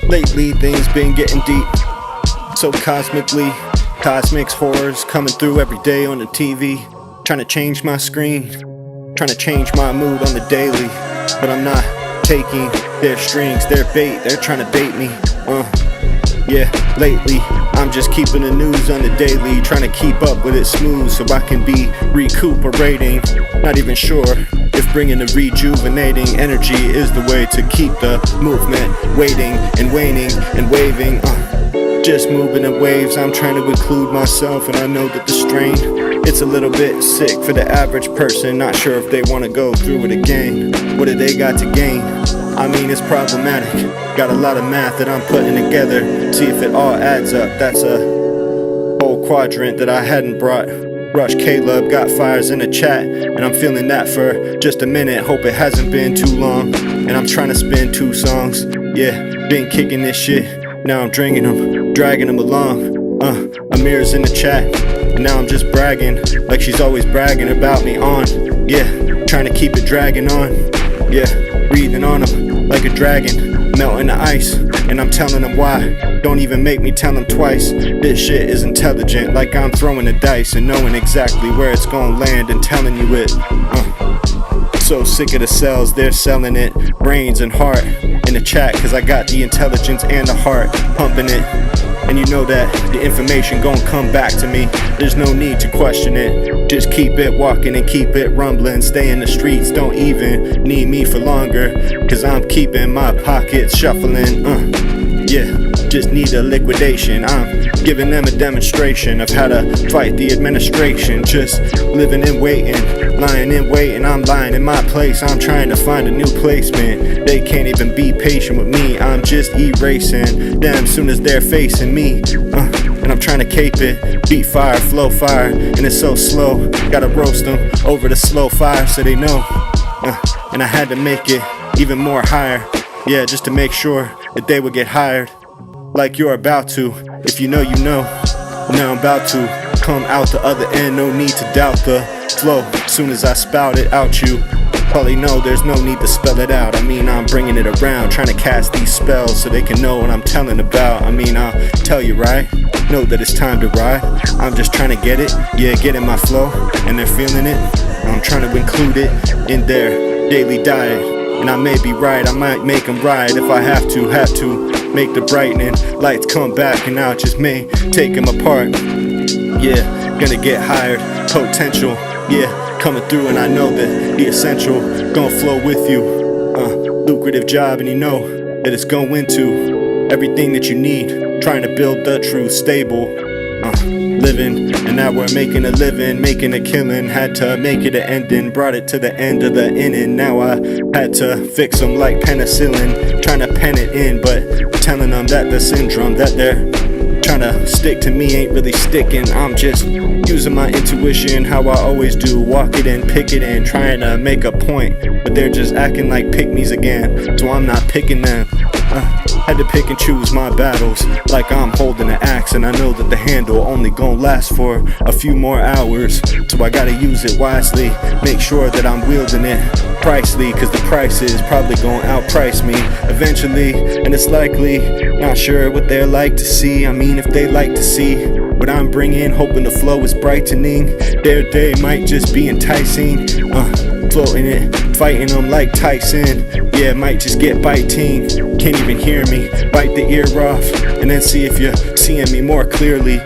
Lately things been getting deep, so cosmically. Cosmics horrors coming through every day on the TV. Trying to change my screen, trying to change my mood on the daily. But I'm not taking their strings, their bait, they're trying to bait me. Yeah, lately I'm just keeping the news on the daily, trying to keep up with it smooth so I can be recuperating. Not even sure if bringing the rejuvenating energy is the way to keep the movement waiting and waning and waving. Just moving in waves, I'm trying to include myself, and I know that the strain, it's a little bit sick for the average person. Not sure if they want to go through it again. What do they got to gain? I mean, it's problematic. Got a lot of math that I'm putting together, see if it all adds up. That's a whole quadrant that I hadn't brought. Rush Caleb got fires in the chat, and I'm feeling that for just a minute. Hope it hasn't been too long, and I'm trying to spin 2 songs. Yeah, been kicking this shit. Now I'm drinking them, dragging them along. Amir's in the chat, and now I'm just bragging like she's always bragging about me on. Yeah, trying to keep it dragging on. Yeah, breathing on them like a dragon, melting the ice, and I'm telling them why. Don't even make me tell them twice. This shit is intelligent, like I'm throwing the dice and knowing exactly where it's gonna land and telling you it. So sick of the cells, they're selling it. Brains and heart in the chat, cause I got the intelligence and the heart pumping it. And you know that the information gon' come back to me. There's no need to question it. Just keep it walking and keep it rumbling. Stay in the streets, don't even need me for longer, cause I'm keeping my pockets shuffling. Yeah, just need a liquidation. I'm giving them a demonstration of how to fight the administration. Just living and waiting, lying in wait, and I'm lying in my place. I'm trying to find a new placement. They can't even be patient with me. I'm just erasing them soon as they're facing me. And I'm trying to cape it, beat fire, flow fire, and it's so slow. Gotta roast them over the slow fire so they know. And I had to make it even more higher. Yeah, just to make sure that they would get hired. Like you're about to, if you know you know. Now I'm about to come out the other end, no need to doubt the flow. Soon as I spout it out, you probably know there's no need to spell it out. I mean, I'm bringing it around, trying to cast these spells so they can know what I'm telling about. I mean, I'll tell you right, know that it's time to ride. I'm just trying to get it, yeah, get in my flow, and they're feeling it. I'm trying to include it in their daily diet. And I may be right, I might make them right if I have to make the brightening lights come back, and I just may take them apart. Yeah, gonna get hired, potential, yeah, coming through, and I know that the essential gonna flow with you. Lucrative job, and you know that it's going into everything that you need, trying to build the true stable living, and now we're making a living, making a killing. Had to make it an ending, brought it to the end of the inning. Now I had to fix them like penicillin, trying to pen it in, but telling them that the syndrome that they're trying to stick to me ain't really sticking. I'm just using my intuition, how I always do, walk it in, pick it in, trying to make a point, but they're just acting like pick-me's again, so I'm not picking them. Had to pick and choose my battles like I'm holding an axe, and I know that the handle only gonna last for a few more hours, so I gotta use it wisely, make sure that I'm wielding it pricely, cause the price is probably gonna outprice me eventually, and it's likely. Not sure what they're like to see, I mean if they like to see what I'm bringing, hoping the flow is brightening. Their day might just be enticing, floating it, fighting them like Tyson. Yeah, might just get biting, can't even hear me, bite the ear off, and then see if you're seeing me more clearly.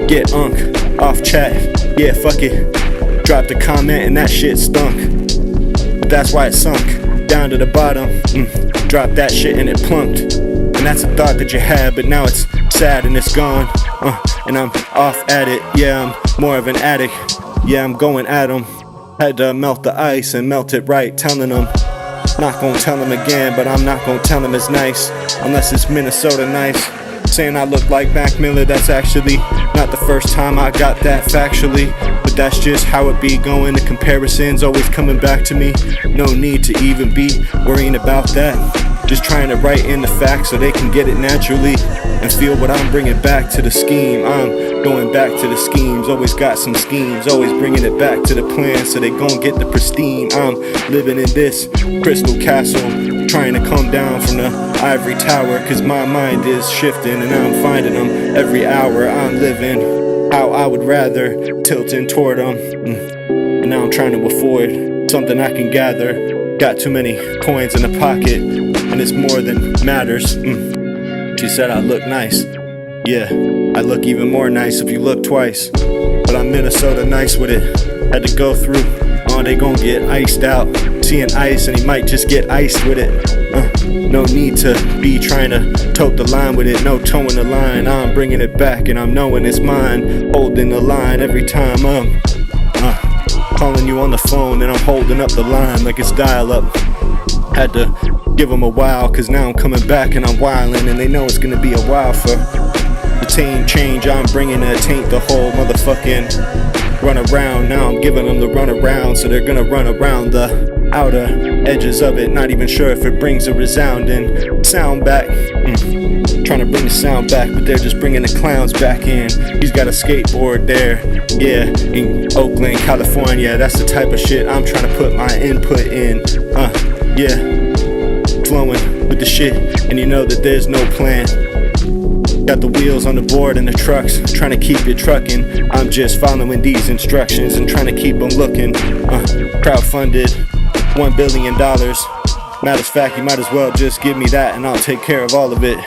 Get off chat, yeah, fuck it, dropped a comment and that shit stunk, but that's why it sunk down to the bottom. Dropped that shit and it plunked, and that's a thought that you had, but now it's sad and it's gone. And I'm off at it, yeah, I'm more of an addict, yeah, I'm going at 'em. Had to melt the ice and melt it right, telling them, not gonna tell them again, but I'm not gonna tell them it's nice, unless it's Minnesota nice. Saying I look like Mac Miller, that's actually not the first time I got that factually, but that's just how it be going. The comparisons always coming back to me, no need to even be worrying about that. Just trying to write in the facts so they can get it naturally and feel what I'm bringing back to the scheme. I'm going back to the schemes, always got some schemes, always bringing it back to the plan so they gon' get the pristine. I'm living in this crystal castle, trying to come down from the ivory tower, cause my mind is shifting and I'm finding them every hour. I'm living how I would rather, tilting toward them, and now I'm trying to afford something I can gather. Got too many coins in the pocket, and it's more than matters. She said I look nice. Yeah, I look even more nice if you look twice. But I'm Minnesota nice with it. Had to go through. They gon' get iced out. Seeing ice and he might just get iced with it. No need to be trying to tote the line with it. No towing the line. I'm bringing it back and I'm knowing it's mine. Holding the line every time I'm calling you on the phone and I'm holding up the line like it's dial up. Had to give them a while, cause now I'm coming back and I'm wildin', and they know it's gonna be a while for the team change. I'm bringing to taint the whole motherfucking run around. Now I'm giving them the run around, so they're gonna run around the outer edges of it. Not even sure if it brings a resounding sound back. Trying to bring the sound back, but they're just bringing the clowns back in. He's got a skateboard there, yeah, in Oakland, California. That's the type of shit I'm trying to put my input in. Yeah, flowing with the shit, and you know that there's no plan. Got the wheels on the board and the trucks, trying to keep it trucking. I'm just following these instructions and trying to keep them looking. Crowdfunded $1 billion. Matter of fact, you might as well just give me that and I'll take care of all of it.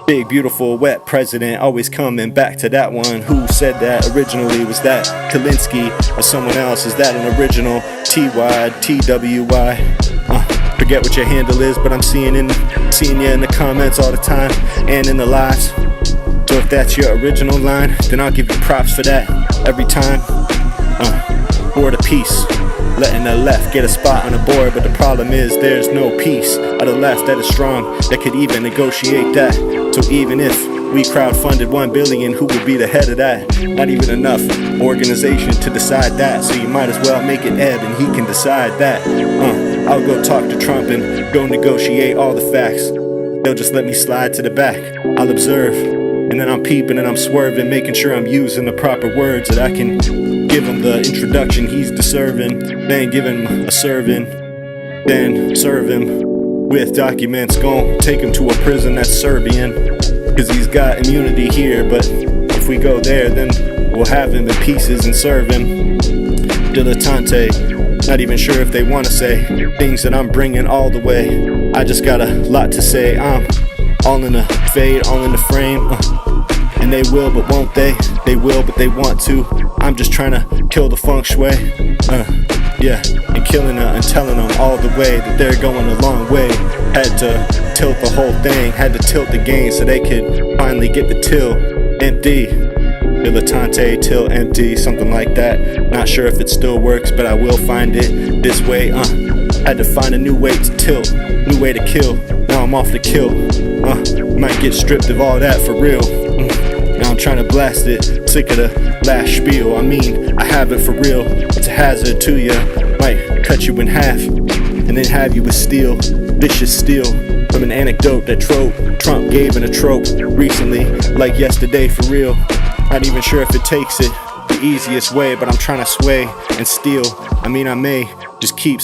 Big, beautiful, wet president, always coming back to that one. Who said that originally? Was that Kalinsky or someone else? Is that an original? T-Y, T-W-Y. Forget what your handle is, but I'm seeing you in the comments all the time and in the lives. So if that's your original line, then I'll give you props for that every time. Board of peace, letting the left get a spot on the board, but the problem is there's no piece of the left that is strong that could even negotiate that. So even if we crowdfunded $1 billion, who would be the head of that? Not even enough organization to decide that. So you might as well make it Eb and he can decide that. I'll go talk to Trump and go negotiate all the facts. They'll just let me slide to the back. I'll observe, and then I'm peeping and I'm swerving, making sure I'm using the proper words that I can give him the introduction he's deserving. Then give him a serving, then serve him with documents. Gon' take him to a prison that's Serbian, cause he's got immunity here. But if we go there, then we'll have him in pieces and serve him. Dilettante. Not even sure if they want to say things that I'm bringing all the way. I just got a lot to say. I'm all in the fade, all in the frame. And they will, but won't they? They will, but they want to. I'm just trying to kill the feng shui. Yeah, and killing her and telling them all the way that they're going a long way. Had to tilt the whole thing, had to tilt the game so they could finally get the till empty. Dilettante till empty, something like that. Not sure if it still works, but I will find it this way. Had to find a new way to tilt, new way to kill. Now I'm off the kill. Might get stripped of all that for real. Now I'm trying to blast it. Sick of the last spiel. I mean, I have it for real. It's a hazard to you. Might cut you in half and then have you with steel, vicious steel. From an anecdote that Trump gave in a trope recently, like yesterday for real. Not even sure if it takes it the easiest way, but I'm trying to sway and steal. I mean, I may just keep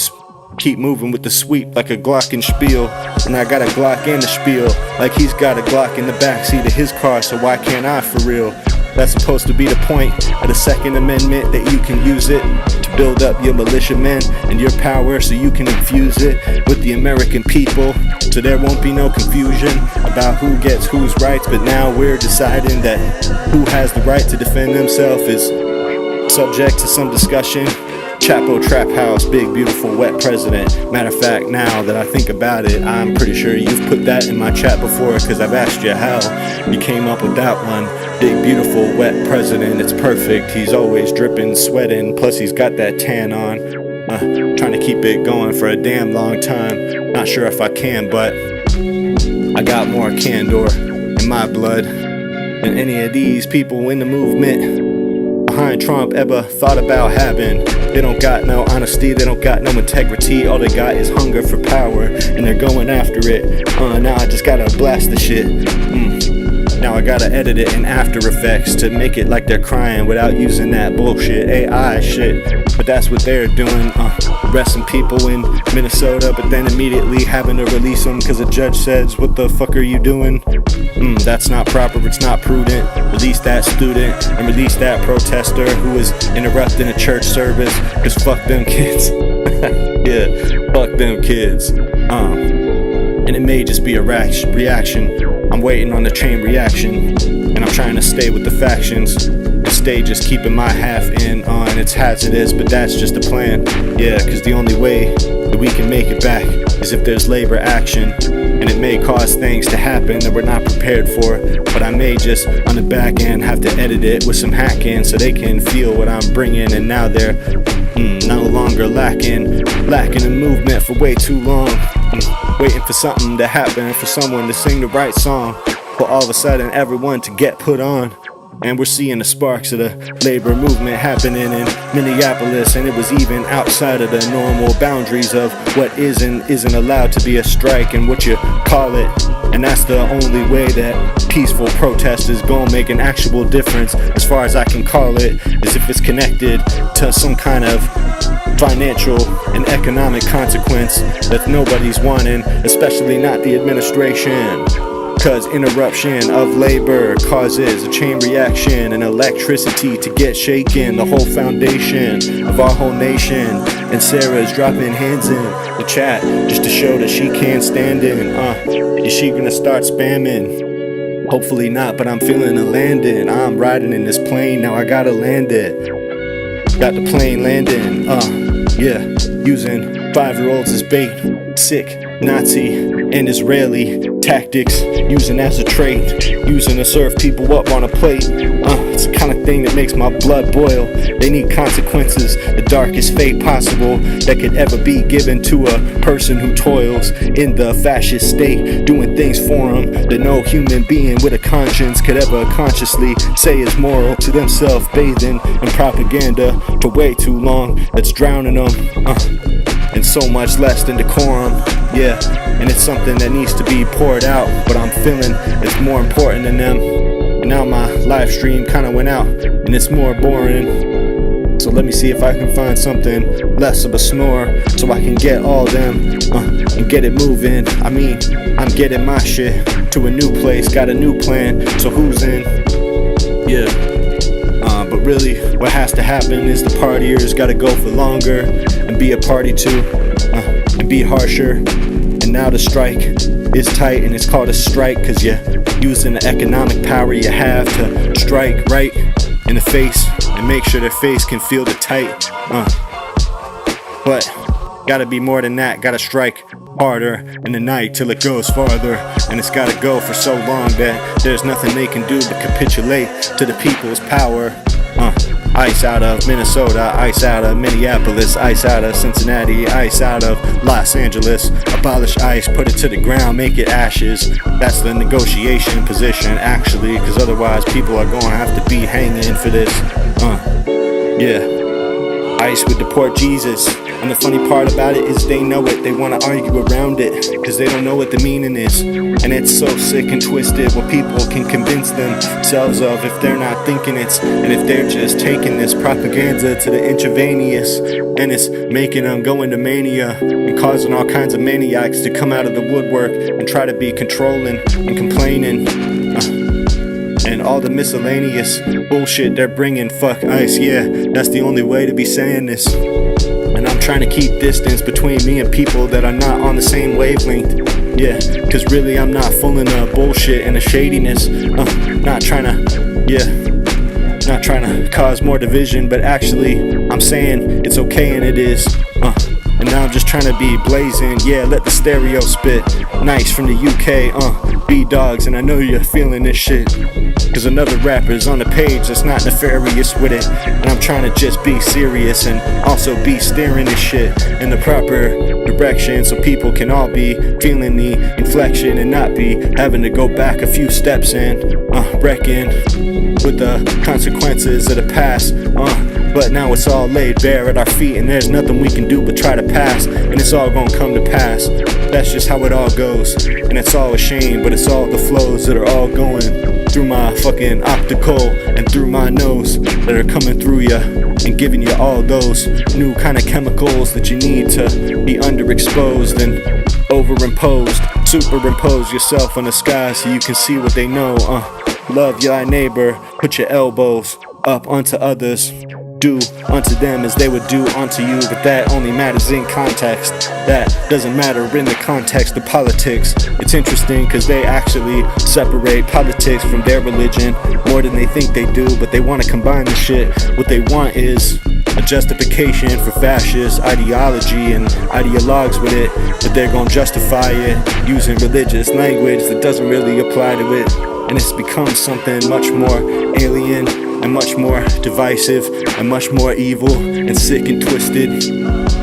moving with the sweep like a glockenspiel. And I got a Glock and a spiel, like he's got a Glock in the backseat of his car, so why can't I for real? That's supposed to be the point of the Second Amendment, that you can use it to build up your militiamen and your power so you can infuse it with the American people. So there won't be no confusion about who gets whose rights, but now we're deciding that who has the right to defend themselves is subject to some discussion. Chapo Trap House, big, beautiful, wet president. Matter of fact, now that I think about it, I'm pretty sure you've put that in my chat before, cause I've asked you how you came up with that one. Big, beautiful, wet president, it's perfect. He's always dripping, sweating, plus he's got that tan on. Trying to keep it going for a damn long time. Not sure if I can, but I got more candor in my blood than any of these people in the movement behind Trump ever thought about having. They don't got no honesty, they don't got no integrity. All they got is hunger for power, and they're going after it. Now I just gotta blast the shit. Now I gotta edit it in After Effects to make it like they're crying without using that bullshit AI shit. But that's what they're doing, arresting people in Minnesota, but then immediately having to release them because a judge says, what the fuck are you doing? That's not proper, it's not prudent. Release that student and release that protester who is interrupting a church service, cause fuck them kids. Yeah, fuck them kids. And it may just be a reaction. I'm waiting on the chain reaction, and I'm trying to stay with the factions. The stage is keeping my half in, and it's hazardous, but that's just the plan. Yeah, cause the only way that we can make it back is if there's labor action. And it may cause things to happen that we're not prepared for, but I may just, on the back end, have to edit it with some hacking so they can feel what I'm bringing. And now they're no longer lacking a movement for way too long. Waiting for something to happen, for someone to sing the right song, for all of a sudden everyone to get put on. And we're seeing the sparks of the labor movement happening in Minneapolis, and it was even outside of the normal boundaries of what isn't allowed to be a strike and what you call it. And that's the only way that peaceful protest is gonna make an actual difference, as far as I can call it, is if it's connected to some kind of financial and economic consequence that nobody's wanting, especially not the administration. Cause interruption of labor causes a chain reaction and electricity to get shaken, the whole foundation of our whole nation. And Sarah's dropping hands in the chat just to show that she can't stand it. Is she gonna start spamming? Hopefully not, but I'm feeling a landing. I'm riding in this plane, now I gotta land it. Got the plane landing, yeah, using 5-year-olds as bait. Sick Nazi and Israeli tactics, using as a trait, using to serve people up on a plate. It's the kind of thing that makes my blood boil. They need consequences, the darkest fate possible that could ever be given to a person who toils in the fascist state, doing things for them that no human being with a conscience could ever consciously say is moral to themselves, bathing in propaganda for way too long that's drowning them. And so much less than decorum, yeah. And it's something that needs to be poured out, but I'm feeling it's more important than them. And now my live stream kinda went out, and it's more boring. So let me see if I can find something less of a snore, so I can get all them, and get it moving. I mean, I'm getting my shit to a new place, got a new plan, so who's in? Yeah. But really, what has to happen is the partiers gotta go for longer and be a party too, and be harsher. And now the strike is tight, and it's called a strike cause you're using the economic power you have to strike right in the face and make sure their face can feel the tight. But gotta be more than that, gotta strike harder in the night till it goes farther. And it's gotta go for so long that there's nothing they can do but capitulate to the people's power. Ice out of Minnesota, ice out of Minneapolis, ice out of Cincinnati, ice out of Los Angeles. Abolish ice, put it to the ground, make it ashes. That's the negotiation position actually, cause otherwise people are gonna have to be hanging for this. Yeah. Ice would deport Jesus. And the funny part about it is they know it. They want to argue around it because they don't know what the meaning is. And it's so sick and twisted what people can convince themselves of if they're not thinking it. And if they're just taking this propaganda to the intravenous, and it's making them go into mania and causing all kinds of maniacs to come out of the woodwork and try to be controlling and complaining. And all the miscellaneous bullshit they're bringing, fuck ice, yeah, that's the only way to be saying this. And I'm trying to keep distance between me and people that are not on the same wavelength. Yeah, cause really I'm not full of the bullshit and the shadiness. Not trying to cause more division, but actually I'm saying it's okay and it is. And now I'm just trying to be blazing, yeah, let the stereo spit. Nice from the UK, B-Dogs, and I know you're feeling this shit. Cause another rapper's on the page that's not nefarious with it. And I'm trying to just be serious and also be steering this shit in the proper direction, so people can all be feeling the inflection and not be having to go back a few steps and reckon with the consequences of the past. But now it's all laid bare at our feet, and there's nothing we can do but try to past, and it's all gonna come to pass. That's just how it all goes, and it's all a shame, but it's all the flows that are all going through my fucking optical and through my nose that are coming through ya and giving you all those new kind of chemicals that you need to be underexposed and overimposed. Superimpose yourself on the sky so you can see what they know. Love your neighbor, put your elbows up onto others, do unto them as they would do unto you, but that only matters in context. That doesn't matter in the context of politics. It's interesting because they actually separate politics from their religion more than they think they do, but they want to combine the shit. What they want is a justification for fascist ideology and ideologues with it, but they're gonna justify it using religious language that doesn't really apply to it, and it's become something much more alien and much more divisive and much more evil and sick and twisted.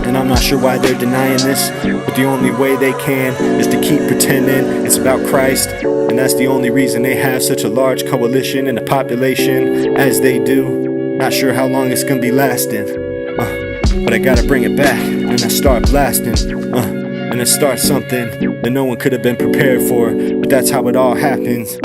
And I'm not sure why they're denying this, but the only way they can is to keep pretending it's about Christ, and that's the only reason they have such a large coalition in the population as they do. Not sure how long it's gonna be lasting, but I gotta bring it back, and I start blasting, and it starts something that no one could have been prepared for, but that's how it all happens.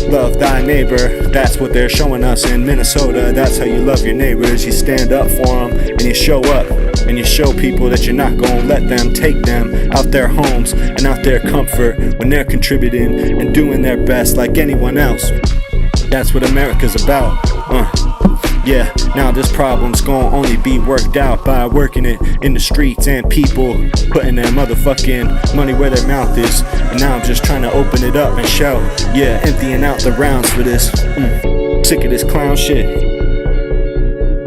Love thy neighbor, that's what they're showing us in Minnesota. That's how you love your neighbors. You stand up for them and you show up, and you show people that you're not gonna let them take them out their homes and out their comfort when they're contributing and doing their best like anyone else. That's what America's about. Yeah, now this problem's gonna only be worked out by working it in the streets and people putting their motherfucking money where their mouth is. And now I'm just trying to open it up and shout, yeah, emptying out the rounds for this. Sick of this clown shit.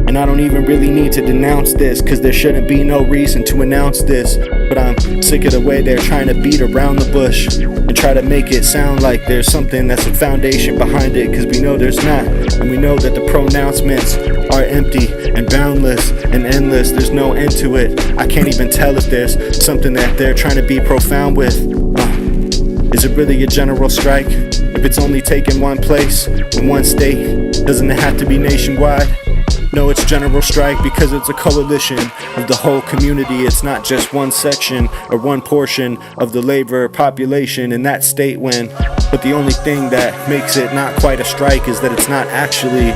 And I don't even really need to denounce this, cause there shouldn't be no reason to announce this. But I'm sick of the way they're trying to beat around the bush and try to make it sound like there's something that's a foundation behind it, cause we know there's not. And we know that the pronouncements are empty and boundless and endless. There's no end to it. I can't even tell if there's something that they're trying to be profound with. Is it really a general strike? If it's only taking one place in one state, doesn't it have to be nationwide? No, it's general strike because it's a coalition of the whole community. It's not just one section or one portion of the labor population in that state when. But the only thing that makes it not quite a strike is that it's not actually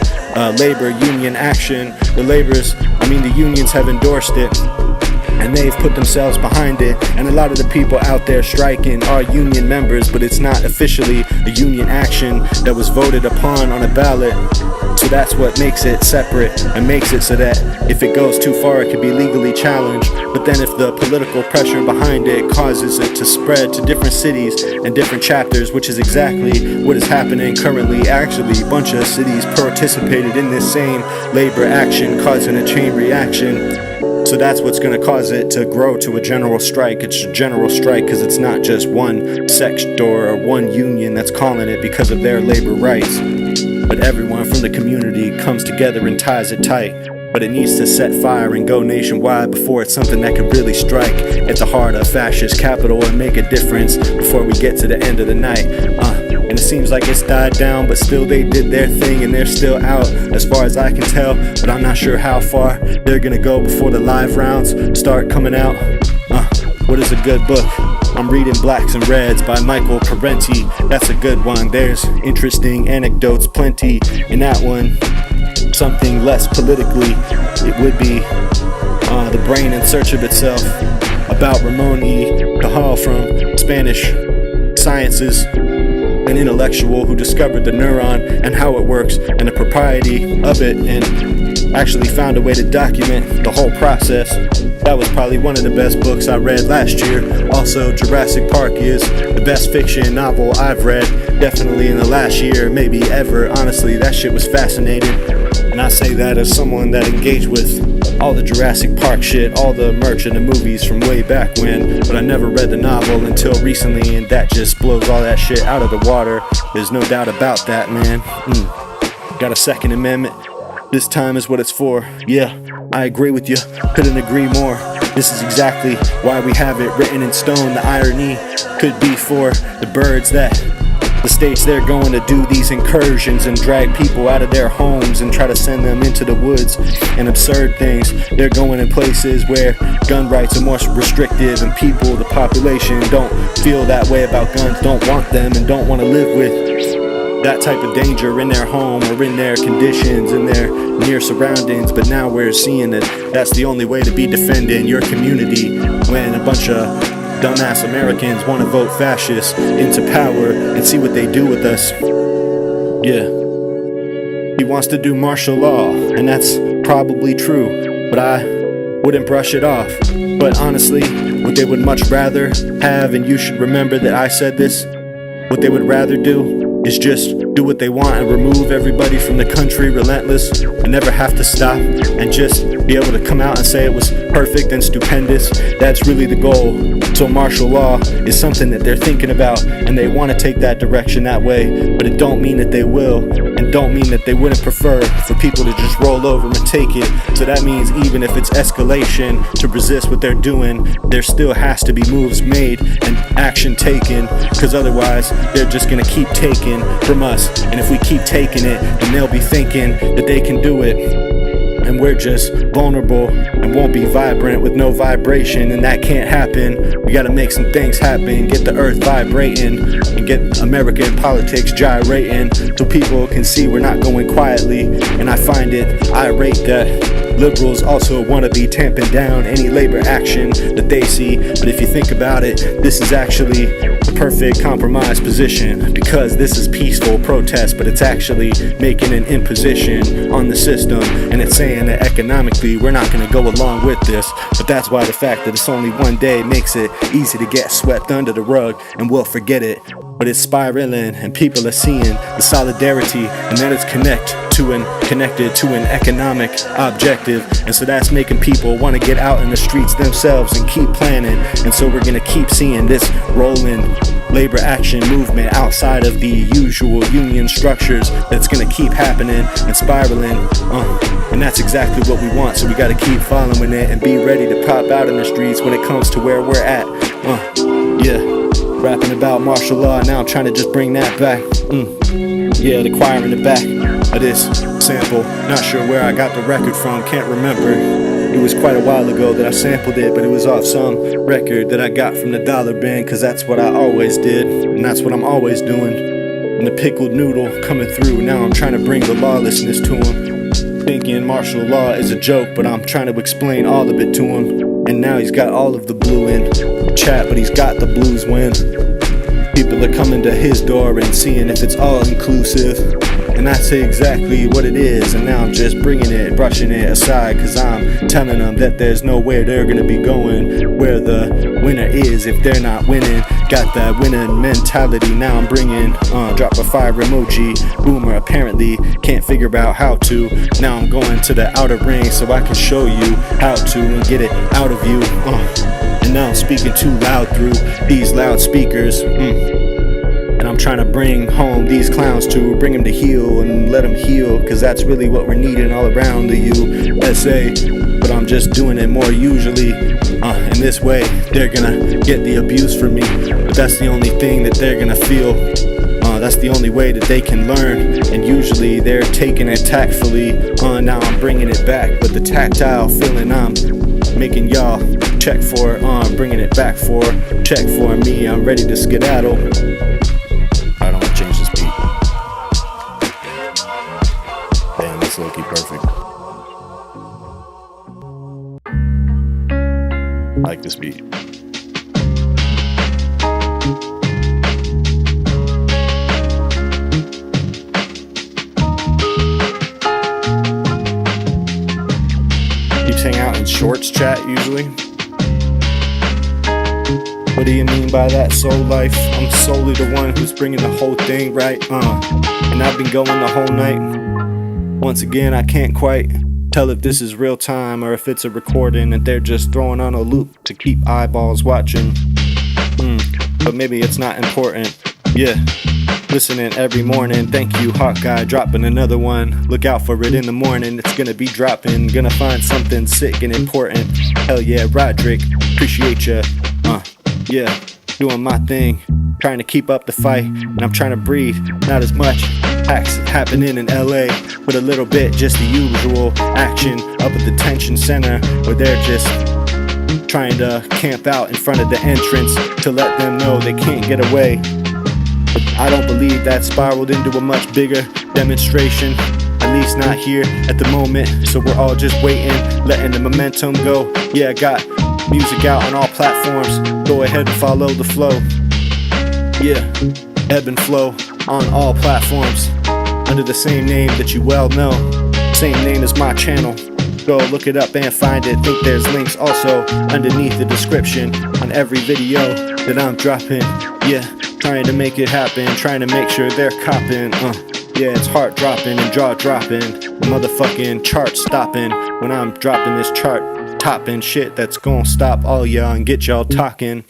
labor union action. The unions have endorsed it, and they've put themselves behind it, and a lot of the people out there striking are union members, but it's not officially a union action that was voted upon on a ballot. So that's what makes it separate and makes it so that if it goes too far it can be legally challenged. But then if the political pressure behind it causes it to spread to different cities and different chapters, which is exactly what is happening currently. Actually, a bunch of cities participated in this same labor action, causing a chain reaction. So that's what's going to cause it to grow to a general strike. It's a general strike because it's not just one sector or one union that's calling it because of their labor rights, but everyone from the community comes together and ties it tight. But it needs to set fire and go nationwide before it's something that could really strike at the heart of fascist capital and make a difference before we get to the end of the night. And it seems like it's died down, but still they did their thing and they're still out as far as I can tell. But I'm not sure how far they're gonna go before the live rounds start coming out. What is a good book? I'm reading Blacks and Reds by Michael Parenti. That's a good one. There's interesting anecdotes plenty in that one. Something less politically, it would be The Brain in Search of Itself, about Ramon E. Cajal from Spanish Sciences, an intellectual who discovered the neuron and how it works and the propriety of it, and actually found a way to document the whole process. That was probably one of the best books I read last year. Also, Jurassic Park is the best fiction novel I've read, definitely in the last year, maybe ever. Honestly, that shit was fascinating. And I say that as someone that engaged with all the Jurassic Park shit, all the merch and the movies from way back when, but I never read the novel until recently, and that just blows all that shit out of the water. There's no doubt about that, man. Got a Second Amendment. This time is what it's for. Yeah, I agree with you. Couldn't agree more. This is exactly why we have it written in stone. The irony could be for the birds that The states they're going to do these incursions and drag people out of their homes and try to send them into the woods and absurd things. They're going in places where gun rights are more restrictive and people, the population, don't feel that way about guns, don't want them and don't want to live with that type of danger in their home or in their conditions, in their near surroundings. But now we're seeing that that's the only way to be defending your community when a bunch of dumbass Americans want to vote fascists into power and see what they do with us. Yeah. He wants to do martial law, and that's probably true, but I wouldn't brush it off. But honestly, what they would much rather have, and you should remember that I said this, what they would rather do is just do what they want and remove everybody from the country relentless and never have to stop and just be able to come out and say it was perfect and stupendous. That's really the goal. So martial law is something that they're thinking about and they want to take that direction that way, but it don't mean that they will and don't mean that they wouldn't prefer for people to just roll over and take it. So that means even if it's escalation to resist what they're doing, there still has to be moves made and action taken, because otherwise they're just gonna keep taking from us, and if we keep taking it, then they'll be thinking that they can do it, and we're just vulnerable and won't be vibrant with no vibration, and that can't happen. We gotta make some things happen, get the earth vibrating and get American politics gyrating so people can see we're not going quietly. And I find it irate that liberals also want to be tamping down any labor action that they see. But if you think about it, this is actually the perfect compromise position, because this is peaceful protest, but it's actually making an imposition on the system, and it's saying that economically we're not going to go along with this. But that's why the fact that it's only one day makes it easy to get swept under the rug and we'll forget it. But it's spiraling and people are seeing the solidarity, and that it's connected to an economic objective. And so that's making people want to get out in the streets themselves and keep planning. And so we're going to keep seeing this rolling labor action movement outside of the usual union structures that's going to keep happening and spiraling. And that's exactly what we want. So we got to keep following it and be ready to pop out in the streets when it comes to where we're at. Yeah. Rapping about martial law, now I'm trying to just bring that back. Yeah, the choir in the back of this sample. Not sure where I got the record from, can't remember. It was quite a while ago that I sampled it, but it was off some record that I got from the Dollar Bin, cause that's what I always did, and that's what I'm always doing. And the pickled noodle coming through, now I'm trying to bring the lawlessness to him. Thinking martial law is a joke, but I'm trying to explain all of it to him. And now he's got all of the blue in chat, but he's got the blues win. People are coming to his door and seeing if it's all inclusive, and that's exactly what it is. And now I'm just bringing it, brushing it aside, cause I'm telling them that there's nowhere they're gonna be going where the winner is if they're not winning. Got that winning mentality, now I'm bringing drop a fire emoji. Boomer apparently can't figure out how to. Now I'm going to the outer ring so I can show you how to and get it out of you. And now I'm speaking too loud through these loudspeakers. And I'm trying to bring home these clowns to bring them to heal and let them heal, cause that's really what we're needing all around the USA. But I'm just doing it more usually. In this way, they're gonna get the abuse from me, but that's the only thing that they're gonna feel. That's the only way that they can learn, and usually they're taking it tactfully. Now I'm bringing it back, but the tactile feeling I'm making y'all check for it. Bringing it back for check for me. I'm ready to skedaddle. I don't want to change this beat. Damn, that's low-key perfect. I like this beat. Keeps hang out in shorts chat usually. What do you mean by that, soul life? I'm solely the one who's bringing the whole thing right, and I've been going the whole night. Once again, I can't quite tell if this is real time or if it's a recording that they're just throwing on a loop to keep eyeballs watching. But maybe it's not important. Yeah, listening every morning. Thank you, Hawk Guy, dropping another one. Look out for it in the morning, it's gonna be dropping. Gonna find something sick and important. Hell yeah, Roderick, appreciate ya. Yeah. doing my thing, trying to keep up the fight, and I'm trying to breathe. Not as much acts happening in LA, but a little bit, just the usual action up at the detention center, where they're just trying to camp out in front of the entrance to let them know they can't get away. I don't believe that spiraled into a much bigger demonstration, at least not here at the moment. So we're all just waiting, letting the momentum go. Yeah, I got music out on all platforms. Go ahead and follow the flow. Yeah, Eb&Flow on all platforms, under the same name that you well know. Same name as my channel. Go look it up and find it. Think there's links also underneath the description on every video that I'm dropping. Yeah, trying to make it happen, trying to make sure they're copping. Yeah, it's heart dropping and jaw dropping, the motherfucking chart stopping when I'm dropping this chart topping shit that's gonna stop all y'all and get y'all talking.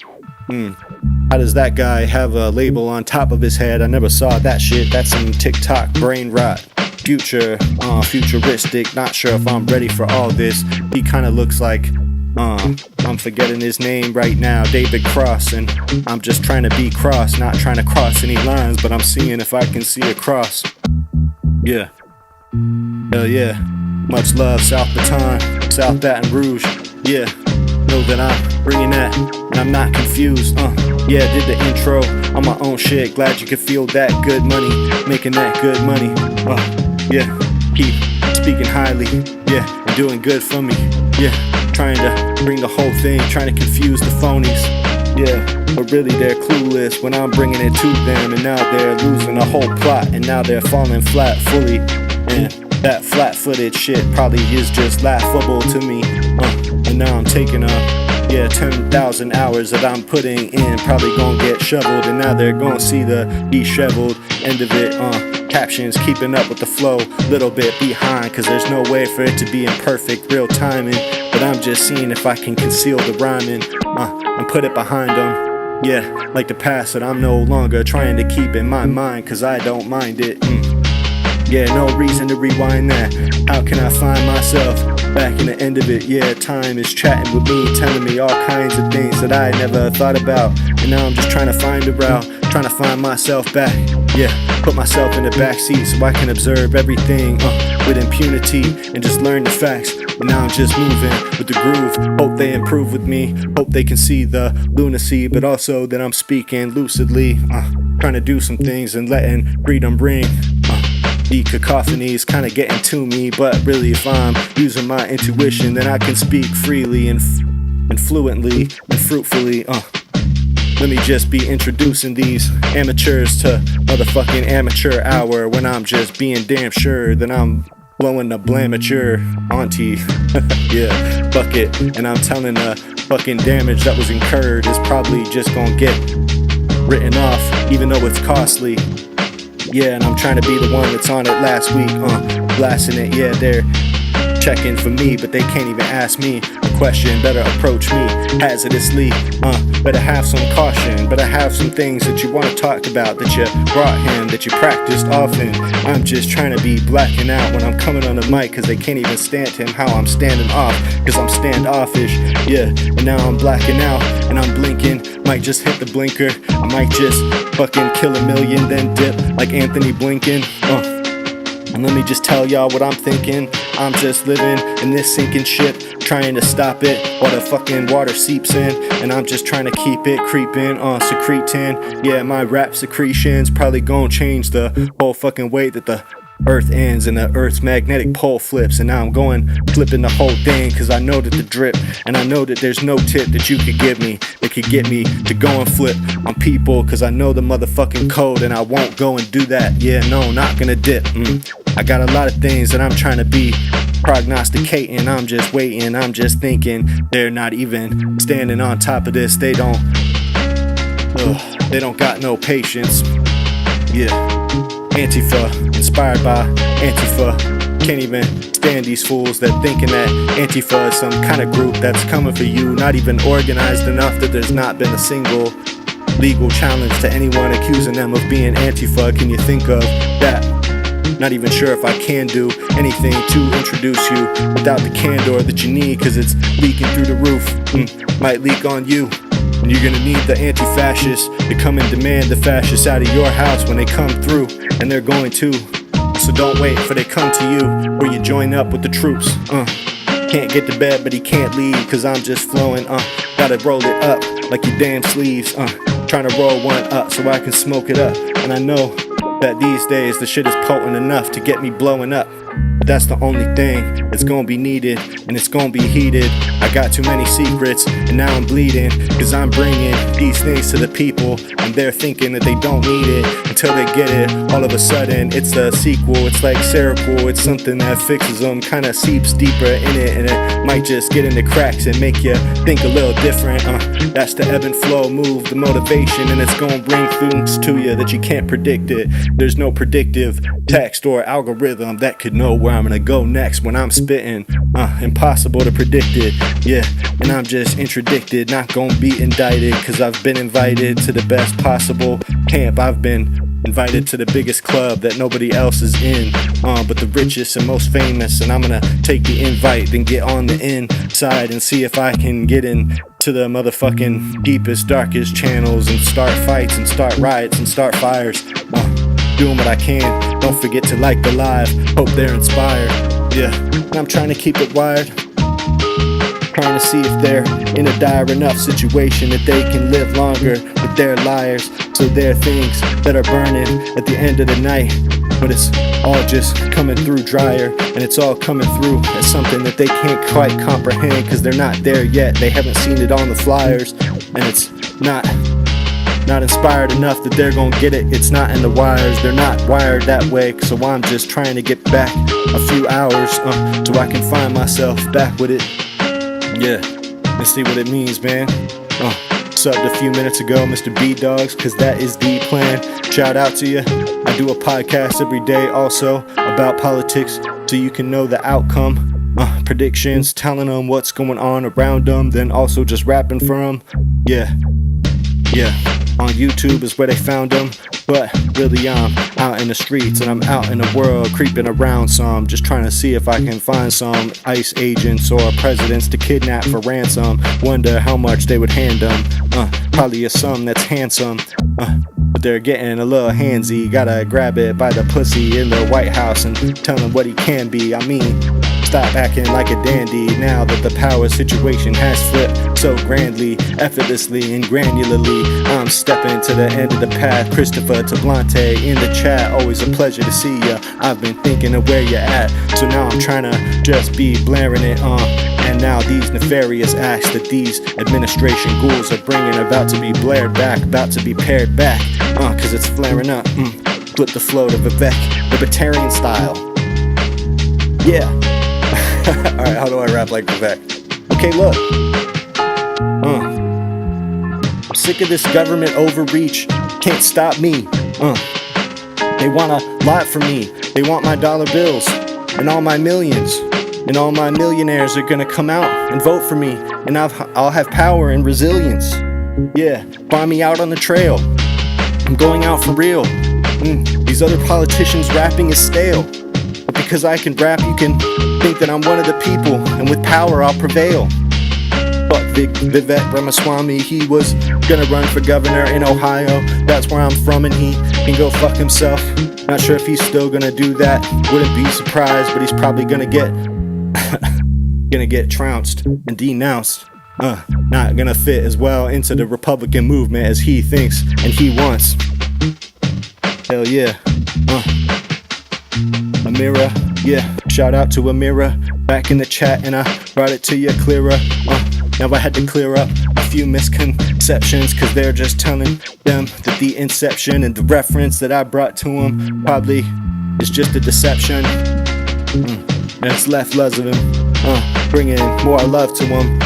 How does that guy have a label on top of his head? I never saw that shit. That's some TikTok brain rot. Futuristic. Not sure if I'm ready for all this. He kinda looks like I'm forgetting his name right now, David Cross, and I'm just trying to be cross, not trying to cross any lines, but I'm seeing if I can see a cross. Yeah. Hell yeah. Much love, South Baton, South Baton Rouge. Yeah. Know that I'm bringing that, and I'm not confused. Yeah, did the intro on my own shit. Glad you could feel that good money, making that good money. Yeah, keep speaking highly. Yeah, and doing good for me. Yeah, trying to bring the whole thing, trying to confuse the phonies. Yeah, but really they're clueless when I'm bringing it to them, and now they're losing the whole plot, and now they're falling flat fully. And that flat-footed shit probably is just laughable to me. And now I'm taking 10,000 hours that I'm putting in, probably gonna get shoveled, and now they're gonna see the disheveled end of it. Captions keeping up with the flow, little bit behind, cause there's no way for it to be in perfect real timing. But I'm just seeing if I can conceal the rhyming and put it behind them. Yeah, like the past that I'm no longer trying to keep in my mind, cause I don't mind it. Yeah, no reason to rewind that. How can I find myself back in the end of it? Yeah, time is chatting with me, telling me all kinds of things that I never thought about. And now I'm just trying to find a route, trying to find myself back. Yeah, put myself in the backseat so I can observe everything with impunity and just learn the facts. And now I'm just moving with the groove. Hope they improve with me, hope they can see the lunacy, but also that I'm speaking lucidly, trying to do some things and letting freedom ring. The cacophony is kinda getting to me, but really if I'm using my intuition, then I can speak freely and fluently and fruitfully. Let me just be introducing these amateurs to motherfucking amateur hour, when I'm just being damn sure that I'm blowing the blamature auntie. Yeah, fuck it. And I'm telling the fucking damage that was incurred is probably just gonna get written off, even though it's costly. Yeah, and I'm trying to be the one that's on it last week, blasting it. Yeah, they're checking for me, but they can't even ask me a question. Better approach me hazardously, better have some caution. Better have some things that you want to talk about, that you brought him, that you practiced often. I'm just trying to be blacking out when I'm coming on the mic, cause they can't even stand him how I'm standing off, cause I'm standoffish. Yeah, and now I'm blacking out and I'm blinking. Might just hit the blinker, I might just fucking kill a million, then dip like Anthony Blinken. And let me just tell y'all what I'm thinking. I'm just living in this sinking ship, trying to stop it while the fucking water seeps in, and I'm just trying to keep it creeping, secreting. Yeah, my rap secretions probably gonna change the whole fucking way that the earth ends and the earth's magnetic pole flips. And now I'm going flipping the whole thing, cause I know that the drip, and I know that there's no tip that you could give me that could get me to go and flip on people, cause I know the motherfucking code and I won't go and do that. Yeah, no, not gonna dip. I got a lot of things that I'm trying to be prognosticating. I'm just waiting, I'm just thinking. They're not even standing on top of this. They don't got no patience. Yeah, Antifa, inspired by Antifa. Can't even stand these fools that thinking that Antifa is some kind of group that's coming for you. Not even organized enough that there's not been a single legal challenge to anyone accusing them of being Antifa. Can you think of that? Not even sure if I can do anything to introduce you without the candor that you need, cause it's leaking through the roof. Might leak on you. And you're gonna need the anti-fascists to come and demand the fascists out of your house when they come through, and they're going to. So don't wait for they come to you, or you join up with the troops. Can't get to bed, but he can't leave, cause I'm just flowing. Gotta roll it up like your damn sleeves. Trying to roll one up so I can smoke it up. And I know that these days the shit is potent enough to get me blowing up. But that's the only thing that's gonna be needed, and it's gonna be heated. I got too many secrets, and now I'm bleeding, cause I'm bringing these things to the people, and they're thinking that they don't need it until they get it. All of a sudden, it's a sequel, it's like Seroquel, it's something that fixes them, kinda seeps deeper in it, and it might just get in the cracks and make you think a little different. That's the ebb and flow move, the motivation, and it's gonna bring things to you that you can't predict it. There's no predictive text or algorithm that could know where I'm gonna go next when I'm spitting. Impossible to predict it, yeah. And I'm just interdicted, not gonna be indicted, cause I've been invited to the best possible camp. I've been invited to the biggest club that nobody else is in, but the richest and most famous. And I'm gonna take the invite, then get on the inside and see if I can get in to the motherfucking deepest, darkest channels and start fights and start riots and start fires. Doing what I can, don't forget to like the live, hope they're inspired, yeah. And I'm trying to keep it wired, trying to see if they're in a dire enough situation that they can live longer with their liars. So they're things that are burning at the end of the night, but it's all just coming through drier, and it's all coming through as something that they can't quite comprehend, cause they're not there yet, they haven't seen it on the flyers, and it's not inspired enough that they're gonna get it. It's not in the wires, they're not wired that way. So I'm just trying to get back a few hours so I can find myself back with it, yeah, and see what it means, man. Subbed a few minutes ago, Mr. B-Dogs, cause that is the plan. Shout out to you. I do a podcast every day also about politics, so you can know the outcome. Predictions, telling them what's going on around them, then also just rapping for them, yeah. On YouTube is where they found them, but really I'm out in the streets and I'm out in the world creeping around some, just trying to see if I can find some ICE agents or presidents to kidnap for ransom. Wonder how much they would hand them, probably a sum that's handsome, but they're getting a little handsy. Gotta grab it by the pussy in the White House and tell him what he can be. I mean, stop acting like a dandy now that the power situation has flipped so grandly, effortlessly and granularly. I'm stepping to the end of the path. Christopher Tablante in the chat, always a pleasure to see ya. I've been thinking of where you're at, so now I'm trying to just be blaring it on. And now these nefarious acts that these administration ghouls are bringing about to be blared back, about to be pared back, cause it's flaring up. Flip the flow to Vivek, libertarian style, yeah. Alright, how do I rap like Vivek? Okay, look. I'm sick of this government overreach. Can't stop me. They want a lot from me. They want my dollar bills and all my millions. And all my millionaires are gonna come out and vote for me. And I'll have power and resilience. Yeah, find me out on the trail. I'm going out for real. These other politicians rapping is stale. But because I can rap, you can think that I'm one of the people, and with power I'll prevail. Fuck Vivek Ramaswamy, he was gonna run for governor in Ohio. That's where I'm from, and he can go fuck himself. Not sure if he's still gonna do that. Wouldn't be surprised, but he's probably gonna get trounced and denounced. Not gonna fit as well into the Republican movement as he thinks and he wants. Hell yeah. Amira, yeah, shout out to Amira, back in the chat, and I brought it to you clearer. Now I had to clear up a few misconceptions, cause they're just telling them that the inception and the reference that I brought to them probably is just a deception. And it's left less of him, bringing more love to him,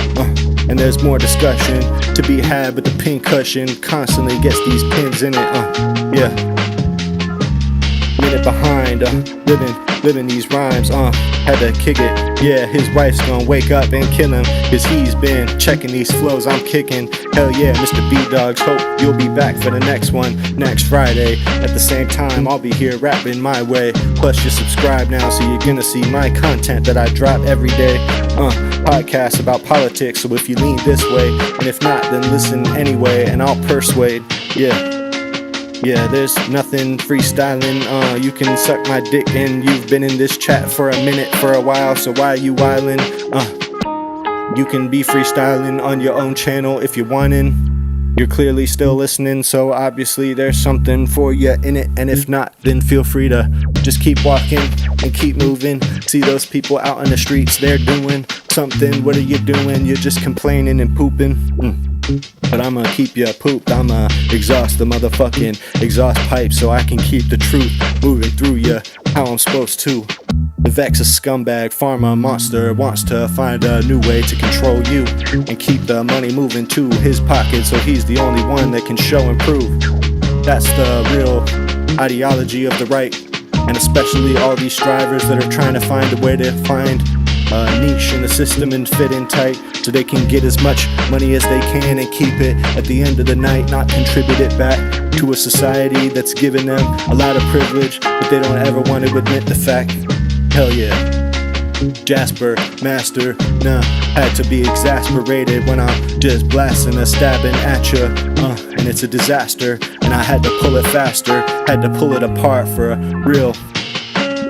and there's more discussion to be had, but the pin cushion constantly gets these pins in it, yeah. Minute behind, living living these rhymes, had to kick it. Yeah, his wife's gonna wake up and kill him, cause he's been checking these flows I'm kicking. Hell yeah, Mr. B-Dogs, hope you'll be back for the next one, next Friday. At the same time, I'll be here rapping my way. Plus, you subscribe now, so you're gonna see my content that I drop every day. Podcasts about politics, so if you lean this way, and if not, then listen anyway, and I'll persuade. Yeah, there's nothing freestyling. You can suck my dick, and you've been in this chat for a minute, for a while, so why are you whiling? You can be freestyling on your own channel if you're wanting. You're clearly still listening, so obviously there's something for you in it. And if not, then feel free to just keep walking and keep moving. See those people out on the streets, they're doing something. What are you doing? You're just complaining and pooping. But I'ma keep ya pooped. I'ma exhaust the motherfucking exhaust pipe so I can keep the truth moving through ya how I'm supposed to. The Vex, a scumbag, pharma monster, wants to find a new way to control you and keep the money moving to his pocket, so he's the only one that can show and prove. That's the real ideology of the right, and especially all these strivers that are trying to find a way to find a niche in the system and fit in tight, so they can get as much money as they can and keep it at the end of the night, not contribute it back to a society that's given them a lot of privilege, but they don't ever want to admit the fact. Hell yeah, Jasper, master, had to be exasperated when I'm just blasting and stabbing at ya, and it's a disaster, and I had to pull it faster, had to pull it apart for a real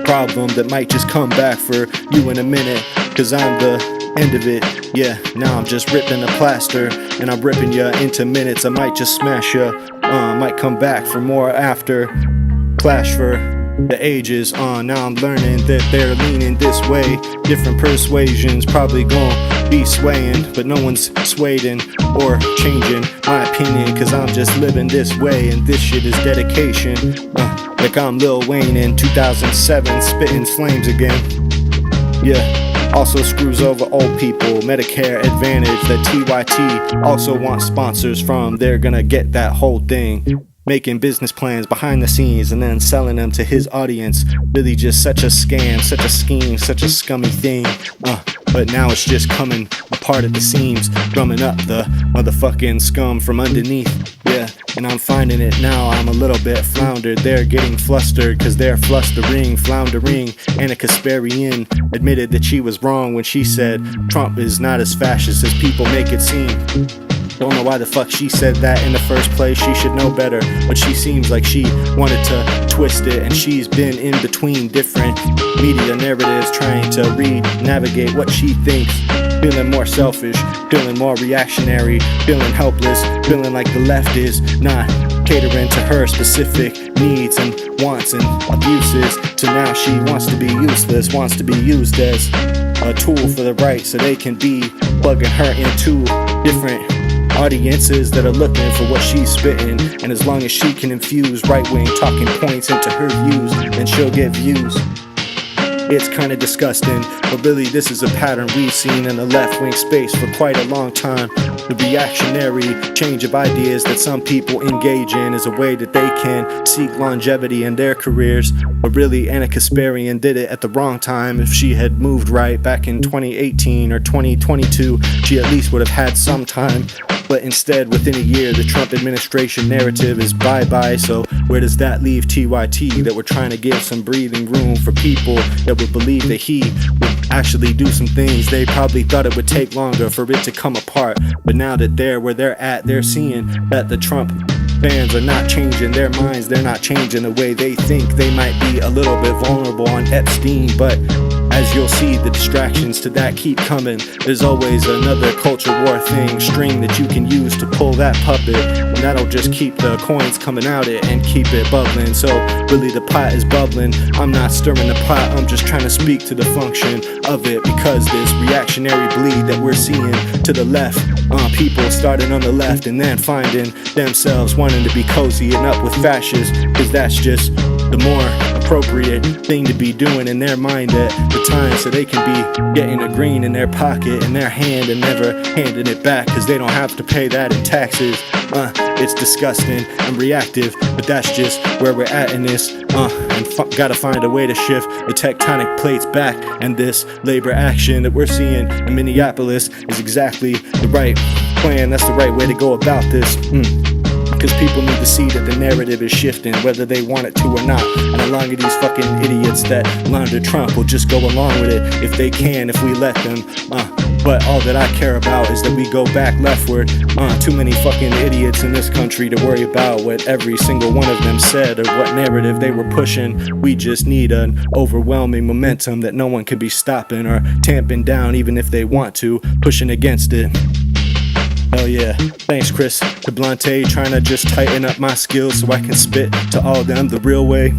problem that might just come back for you in a minute, cause I'm the end of it. Yeah, now I'm just ripping the plaster, and I'm ripping ya into minutes. I might just smash ya, might come back for more after. Clash for the ages, now I'm learning that they're leaning this way. Different persuasions probably gon' be swaying, but no one's swaying or changing my opinion, cause I'm just living this way, and this shit is dedication. Like I'm Lil Wayne in 2007, spitting flames again. Yeah, also screws over old people, Medicare Advantage, the TYT also wants sponsors from, they're gonna get that whole thing. Making business plans behind the scenes and then selling them to his audience. Really just such a scam, such a scheme, such a scummy thing. But now it's just coming apart at the seams, drumming up the motherfucking scum from underneath. Yeah, and I'm finding it now, I'm a little bit floundered. They're getting flustered cause they're flustering, floundering. Anna Kasparian admitted that she was wrong when she said Trump is not as fascist as people make it seem. Don't know why the fuck she said that in the first place, she should know better, but she seems like she wanted to twist it, and she's been in between different media narratives trying to navigate what she thinks. Feeling more selfish, feeling more reactionary, feeling helpless, feeling like the left is not catering to her specific needs and wants and abuses, to now she wants to be useless, wants to be used as a tool for the right, so they can be plugging her into different audiences that are looking for what she's spitting. And as long as she can infuse right-wing talking points into her views, then she'll get views. It's kinda disgusting, but really this is a pattern we've seen in the left-wing space for quite a long time. The reactionary change of ideas that some people engage in is a way that they can seek longevity in their careers. But really, Anna Kasparian did it at the wrong time. If she had moved right back in 2018 or 2022, she at least would have had some time. But instead, within a year, the Trump administration narrative is bye-bye. So where does that leave TYT, that we're trying to give some breathing room for people that would believe that he would actually do some things? They probably thought it would take longer for it to come apart. But now that they're where they're at, they're seeing that the Trump fans are not changing their minds. They're not changing the way they think. They might be a little bit vulnerable on Epstein, but as you'll see, the distractions to that keep coming. There's always another culture war string that you can use to pull that puppet, and that'll just keep the coins coming out it and keep it bubbling. So really the pot is bubbling. I'm not stirring the pot, I'm just trying to speak to the function of it, because this reactionary bleed that we're seeing to the left, people starting on the left and then finding themselves wanting to be cozying up with fascists, because that's just the more appropriate thing to be doing in their mind at the time, so they can be getting a green in their pocket, in their hand, and never handing it back, because they don't have to pay that in taxes. It's disgusting, I'm reactive, but that's just where we're at in this. And gotta find a way to shift the tectonic plates back. And this labor action that we're seeing in Minneapolis is exactly the right plan. That's the right way to go about this. Because people need to see that the narrative is shifting, whether they want it to or not. And along with these fucking idiots that launder Trump will just go along with it if they can, if we let them. But all that I care about is that we go back leftward. Too many fucking idiots in this country to worry about what every single one of them said or what narrative they were pushing. We just need an overwhelming momentum that no one can be stopping or tamping down, even if they want to, pushing against it. Hell yeah. Thanks, Chris to Blante, trying to just tighten up my skills so I can spit to all them the real way.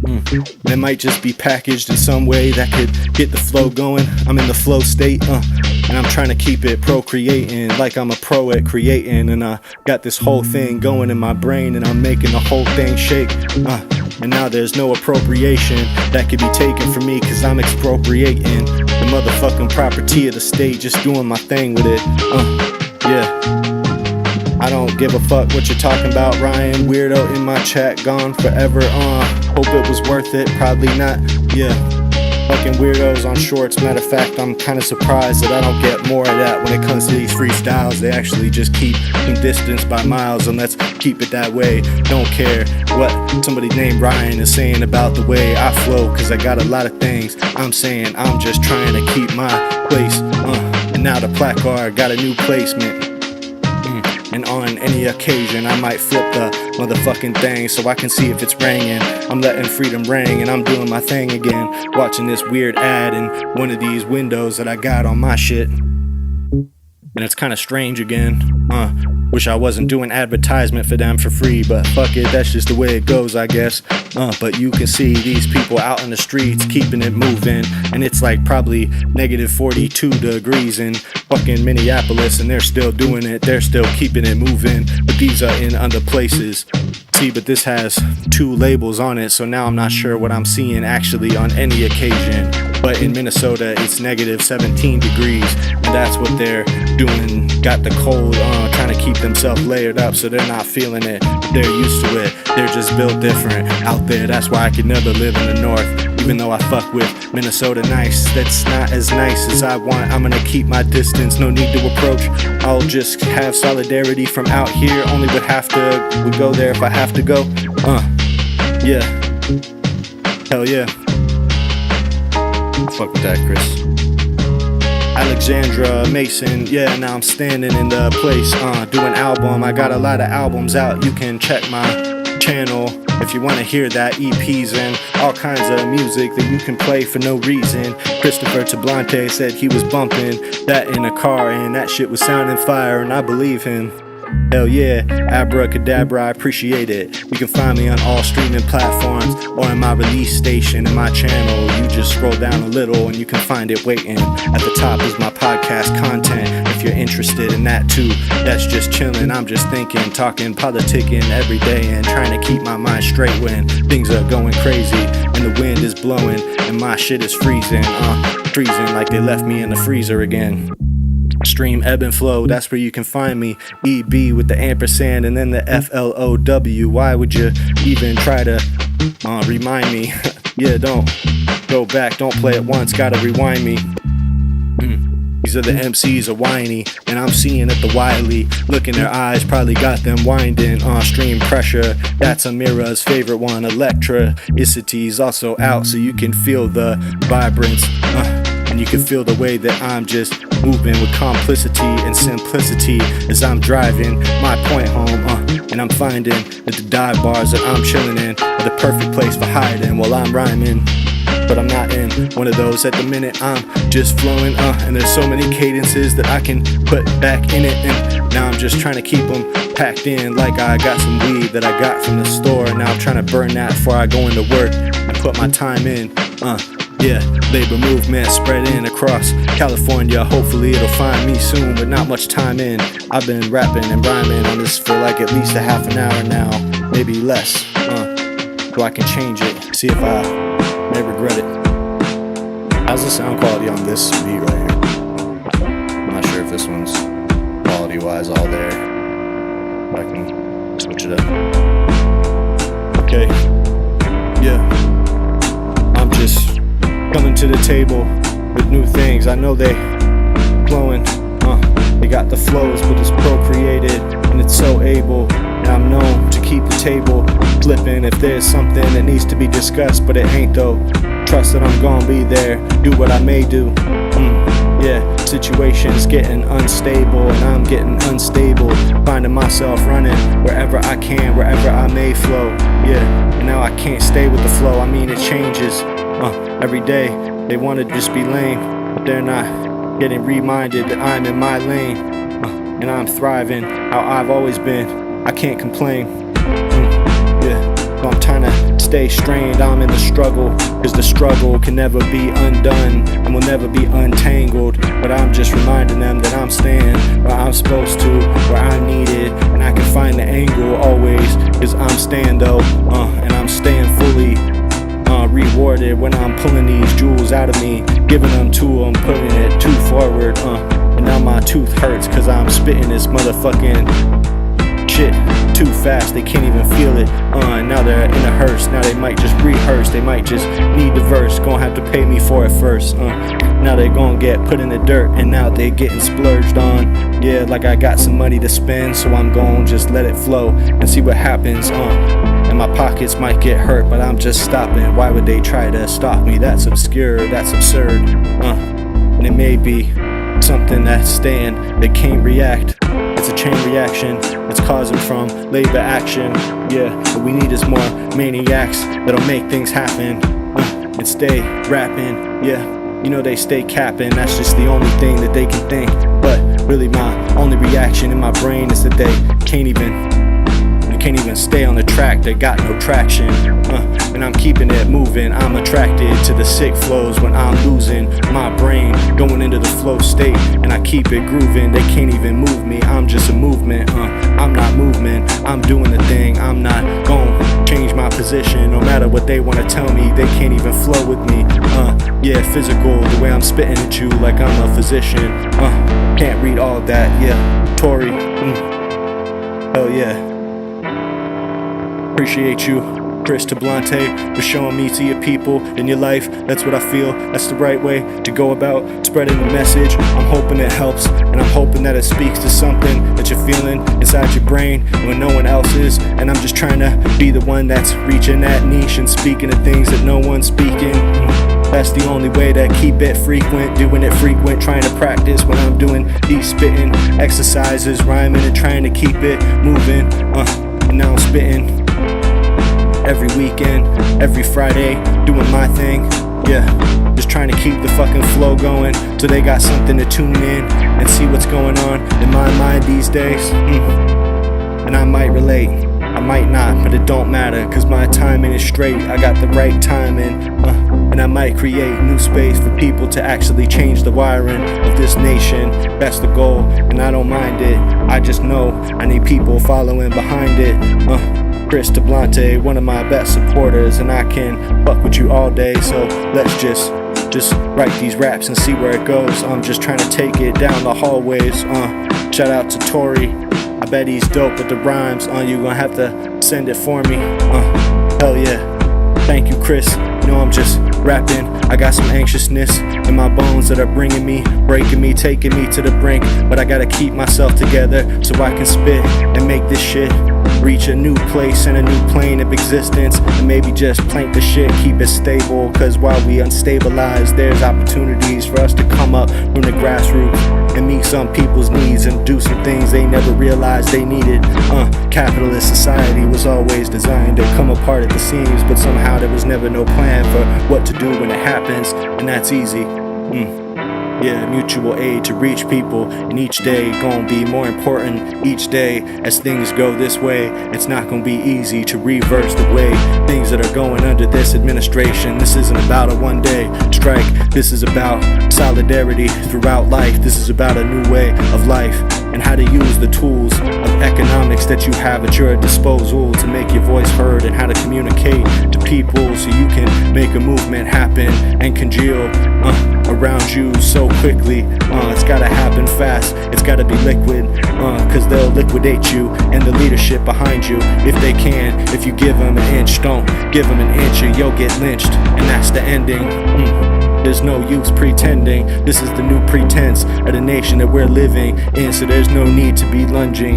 It might just be packaged in some way that could get the flow going. I'm in the flow state, and I'm trying to keep it procreating like I'm a pro at creating. And I got this whole thing going in my brain, and I'm making the whole thing shake. And now there's no appropriation that could be taken from me, cause I'm expropriating the motherfucking property of the state, just doing my thing with it. Yeah. I don't give a fuck what you're talking about, Ryan. Weirdo in my chat, gone forever. Hope it was worth it, probably not. Yeah, fucking weirdos on shorts. Matter of fact, I'm kinda surprised that I don't get more of that when it comes to these freestyles. They actually just keep some distance by miles, and let's keep it that way. Don't care what somebody named Ryan is saying about the way I flow, cause I got a lot of things I'm saying. I'm just trying to keep my place. And now the placard got a new placement. And on any occasion I might flip the motherfucking thing so I can see if it's ringing. I'm letting freedom ring and I'm doing my thing again. Watching this weird ad in one of these windows that I got on my shit. And it's kinda strange again. Wish I wasn't doing advertisement for them for free, but fuck it, that's just the way it goes, I guess. But you can see these people out in the streets keeping it moving, and it's like probably negative 42 degrees in fucking Minneapolis, and they're still doing it, they're still keeping it moving. But these are in other places. See, but this has 2 labels on it, so now I'm not sure what I'm seeing actually on any occasion. But in Minnesota, it's negative 17 degrees, and that's what they're doing. Got the cold trying to keep themselves layered up so they're not feeling it. They're used to it, they're just built different out there. That's why I could never live in the north, even though I fuck with Minnesota nice. That's not as nice as I want. I'm gonna keep my distance, no need to approach. I'll just have solidarity from out here. Only would go there if I have to go. Yeah. Hell yeah. Fuck with that, Chris. Alexandra Mason, yeah, now I'm standing in the place, doing album. I got a lot of albums out, you can check my channel if you want to hear that. EPs and all kinds of music that you can play for no reason. Christopher Tablante said he was bumping that in a car and that shit was sounding fire, and I believe him. Hell yeah, abracadabra, I appreciate it. You can find me on all streaming platforms or in my release station in my channel. You just scroll down a little and you can find it waiting. At the top is my podcast content if you're interested in that too. That's just chilling, I'm just thinking, talking, politicking every day and trying to keep my mind straight when things are going crazy and the wind is blowing and my shit is freezing. Freezing like they left me in the freezer again. Stream Eb&Flow, that's where you can find me. EB with the ampersand and then the FLOW. Why would you even try to remind me? Yeah, don't go back, don't play it once, gotta rewind me. These are the MCs are whiny, and I'm seeing it the wily. Look in their eyes, probably got them winding on stream pressure. That's Amira's favorite one. Electricity's also out, so you can feel the vibrance. And you can feel the way that I'm just moving with complicity and simplicity as I'm driving my point home. And I'm finding that the dive bars that I'm chilling in are the perfect place for hiding while I'm rhyming. But I'm not in one of those at the minute, I'm just flowing, and there's so many cadences that I can put back in it, and now I'm just trying to keep them packed in like I got some weed that I got from the store, and now I'm trying to burn that before I go into work and put my time in. Yeah, labor movement spreading across California. Hopefully it'll find me soon, but not much time in. I've been rapping and rhyming on this for like at least a half an hour now, maybe less, so I can change it, see if I may regret it. How's the sound quality on this beat right here? I'm not sure if this one's quality-wise all there. I can switch it up. Okay, yeah. I'm just coming to the table with new things. I know they flowing, they got the flows, but it's procreated and it's so able. And I'm known to keep the table flipping if there's something that needs to be discussed, but it ain't though. Trust that I'm gonna be there, do what I may do. Yeah, situations getting unstable and I'm getting unstable, finding myself running wherever I can, wherever I may flow. Yeah, and now I can't stay with the flow. I mean, it changes every day. They want to just be lame, but they're not getting reminded that I'm in my lane, and I'm thriving how I've always been. I can't complain. Yeah, so I'm trying to stay strained. I'm in the struggle, cause the struggle can never be undone and will never be untangled. But I'm just reminding them that I'm staying where I'm supposed to, where I'm needed, and I can find the angle always, cause I'm staying though, and I'm staying fully rewarded when I'm pulling these jewels out of me, giving them to them, putting it too forward, and now my tooth hurts cause I'm spitting this motherfucking shit too fast, they can't even feel it, and now they're in a hearse. Now they might just rehearse, they might just need the verse, gonna have to pay me for it first, now they gonna get put in the dirt, and now they getting splurged on. Yeah, like I got some money to spend, so I'm gonna just let it flow and see what happens, and my pockets might get hurt, but I'm just stopping. Why would they try to stop me? That's obscure, that's absurd, and it may be something that's staying, they can't react. It's a chain reaction that's causing from labor action. Yeah, what we need is more maniacs that'll make things happen, and stay rapping. Yeah, you know they stay capping. That's just the only thing that they can think. But really my only reaction in my brain is that they can't even stay on the track. They got no traction, and I'm keeping it moving. I'm attracted to the sick flows when I'm losing my brain, going into the flow state, and I keep it grooving. They can't even move me, I'm just a movement, I'm not movement, I'm doing the thing. I'm not gonna change my position, no matter what they wanna tell me. They can't even flow with me, yeah, physical, the way I'm spitting at you like I'm a physician, can't read all that, yeah, Tory, hell yeah. Appreciate you, Chris Tablante, for showing me to your people in your life. That's what I feel, that's the right way to go about spreading the message. I'm hoping it helps, and I'm hoping that it speaks to something that you're feeling inside your brain when no one else is. And I'm just trying to be the one that's reaching that niche and speaking to things that no one's speaking. That's the only way to keep it frequent, doing it frequent, trying to practice when I'm doing these spitting exercises, rhyming and trying to keep it moving, and now I'm spitting every weekend, every Friday, doing my thing, yeah, just trying to keep the fucking flow going, so they got something to tune in and see what's going on in my mind these days, and I might relate, I might not, but it don't matter, cause my timing is straight, I got the right timing, and I might create new space for people to actually change the wiring of this nation. That's the goal, and I don't mind it, I just know I need people following behind it, Chris Tablante, one of my best supporters, and I can fuck with you all day, so let's just write these raps and see where it goes. I'm just trying to take it down the hallways, shout out to Tory, I bet he's dope with the rhymes, you gonna have to send it for me, hell yeah. Thank you, Chris. You know I'm just rapping. I got some anxiousness in my bones that are bringing me, breaking me, taking me to the brink. But I gotta keep myself together so I can spit and make this shit reach a new place and a new plane of existence. And maybe just plank the shit, keep it stable. Cause while we unstabilize, there's opportunities for us to come up from the grassroots and meet some people's needs and do some things they never realized they needed. Capitalist society was always designed to come apart at the seams, but somehow there was never no plan for what to do when it happens, and that's easy. Yeah, mutual aid to reach people, and each day gonna be more important. Each day as things go this way, it's not gonna be easy to reverse the way things that are going under this administration. This isn't about a one-day strike, this is about solidarity throughout life. This is about a new way of life and how to use the tools of economics that you have at your disposal to make your voice heard, and how to communicate to people so you can make a movement happen and congeal around you so quickly. It's gotta happen fast, it's gotta be liquid, cause they'll liquidate you and the leadership behind you if they can. If you give them an inch, don't give them an inch or you'll get lynched, and that's the ending. There's no use pretending. This is the new pretense of the nation that we're living in, so there's no need to be lunging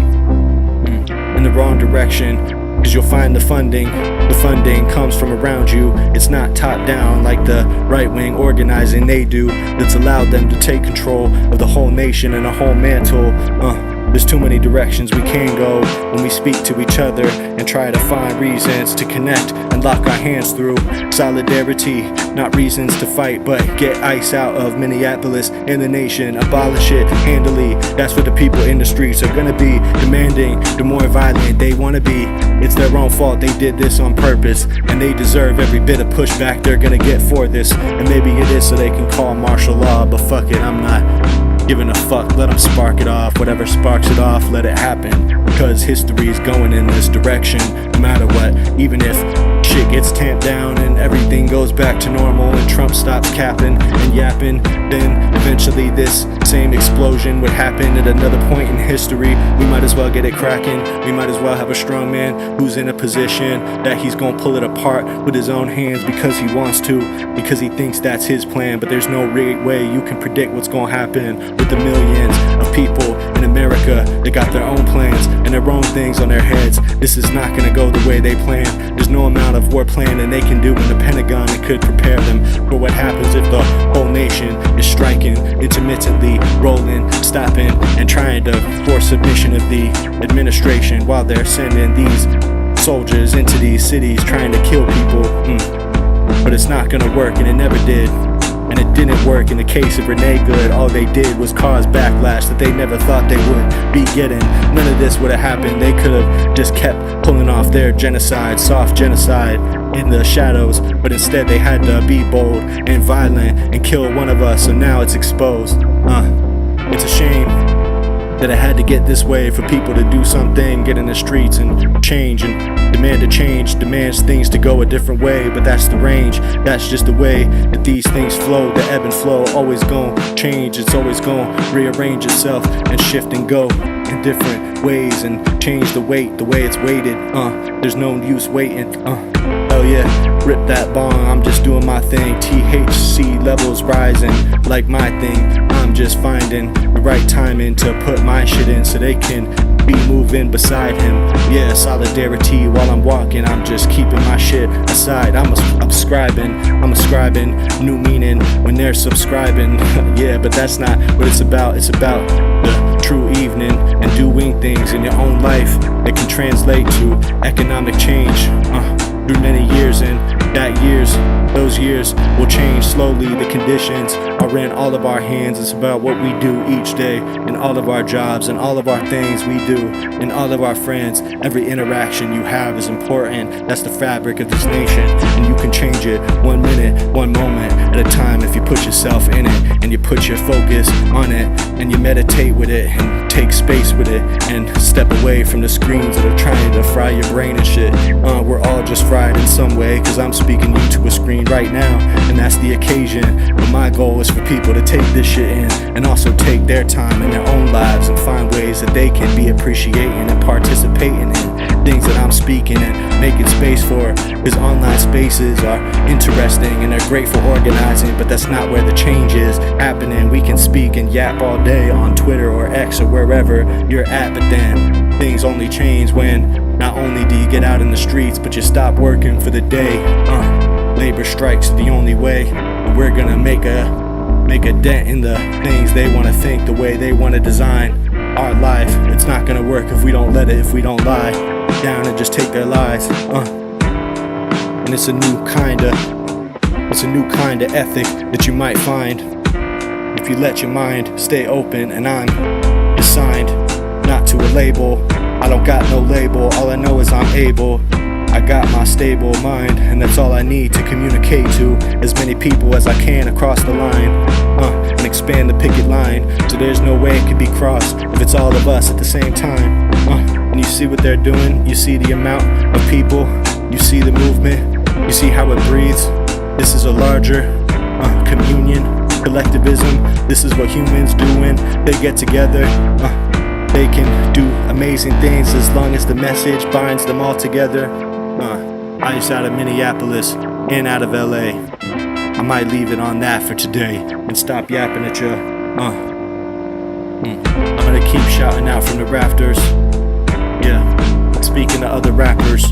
in the wrong direction, cause you'll find the funding. The funding comes from around you. It's not top down like the right wing organizing they do, that's allowed them to take control of the whole nation and a whole mantle. There's too many directions we can go when we speak to each other and try to find reasons to connect and lock our hands through solidarity. Not reasons to fight, but get ICE out of Minneapolis and the nation. Abolish it handily. That's what the people in the streets are gonna be demanding. The more violent they wanna be, it's their own fault. They did this on purpose, and they deserve every bit of pushback they're gonna get for this. And maybe it is so they can call martial law, but fuck it, I'm not giving a fuck. Let them spark it off. Whatever sparks it off, let it happen, because history's going in this direction no matter what. Even if shit gets tamped down and everything goes back to normal and Trump stops capping and yapping, then eventually this same explosion would happen at another point in history. We might as well get it cracking. We might as well have a strong man who's in a position that he's gonna pull it apart with his own hands because he wants to, because he thinks that's his plan. But there's no way you can predict what's gonna happen with the millions of people in America that got their own plans and their own things on their heads. This is not gonna go the way they plan. There's no amount of war planning they can do in the Pentagon that could prepare them for what happens if the whole nation is striking intermittently, rolling, stopping, and trying to force submission of the administration while they're sending these soldiers into these cities trying to kill people. But it's not gonna work, and it never did. And it didn't work in the case of Renee Good. All they did was cause backlash that they never thought they would be getting. None of this would have happened. They could have just kept pulling off their genocide, soft genocide in the shadows, but instead they had to be bold and violent and kill one of us, so now it's exposed. It's a shame that it had to get this way for people to do something, get in the streets and change, and demand a change demands things to go a different way. But that's the range, that's just the way that these things flow. The ebb and flow always gonna change, it's always gonna rearrange itself and shift and go in different ways and change the weight, the way it's weighted. There's no use waiting. Hell yeah, rip that bong, I'm just doing my thing. THC levels rising like my thing. I'm just finding the right timing to put my shit in so they can be moving beside him. Yeah, solidarity while I'm walking, I'm just keeping my shit aside. I'm ascribing new meaning when they're subscribing. Yeah, but that's not what it's about. It's about the true evening and doing things in your own life that can translate to economic change. Through many years, and those years will change slowly. The conditions are in all of our hands. It's about what we do each day in all of our jobs and all of our things we do and all of our friends. Every interaction you have is important. That's the fabric of this nation, and you can change it 1 minute, 1 moment at a time if you put yourself in it and you put your focus on it and you meditate with it and take space with it and step away from the screens that are trying to fry your brain and shit. We're all just fried in some way, cause I'm speaking you to a screen right now, and that's the occasion. But my goal is for people to take this shit in and also take their time in their own lives and find ways that they can be appreciating and participating in things that I'm speaking and making space for. Cause online spaces are interesting and they're great for organizing, but that's not where the change is happening. We can speak and yap all day on Twitter or X or wherever you're at, but then things only change when not only do you get out in the streets, but you stop working for the day. Labor strikes the only way. We're gonna make a dent in the things they wanna think, the way they wanna design our life. It's not gonna work if we don't let it, if we don't lie down and just take their lies. And it's a new kind of ethic that you might find if you let your mind stay open. And I'm assigned not to a label. I don't got no label, all I know is I'm able. I got my stable mind, and that's all I need to communicate to as many people as I can across the line, and expand the picket line so there's no way it could be crossed if it's all of us at the same time. And you see what they're doing, you see the amount of people, you see the movement, you see how it breathes. This is a larger communion collectivism. This is what humans do when they get together. They can do amazing things as long as the message binds them all together. Ice out of Minneapolis and out of LA. I might leave it on that for today and stop yapping at ya. I'm gonna keep shouting out from the rafters. Yeah, speaking to other rappers,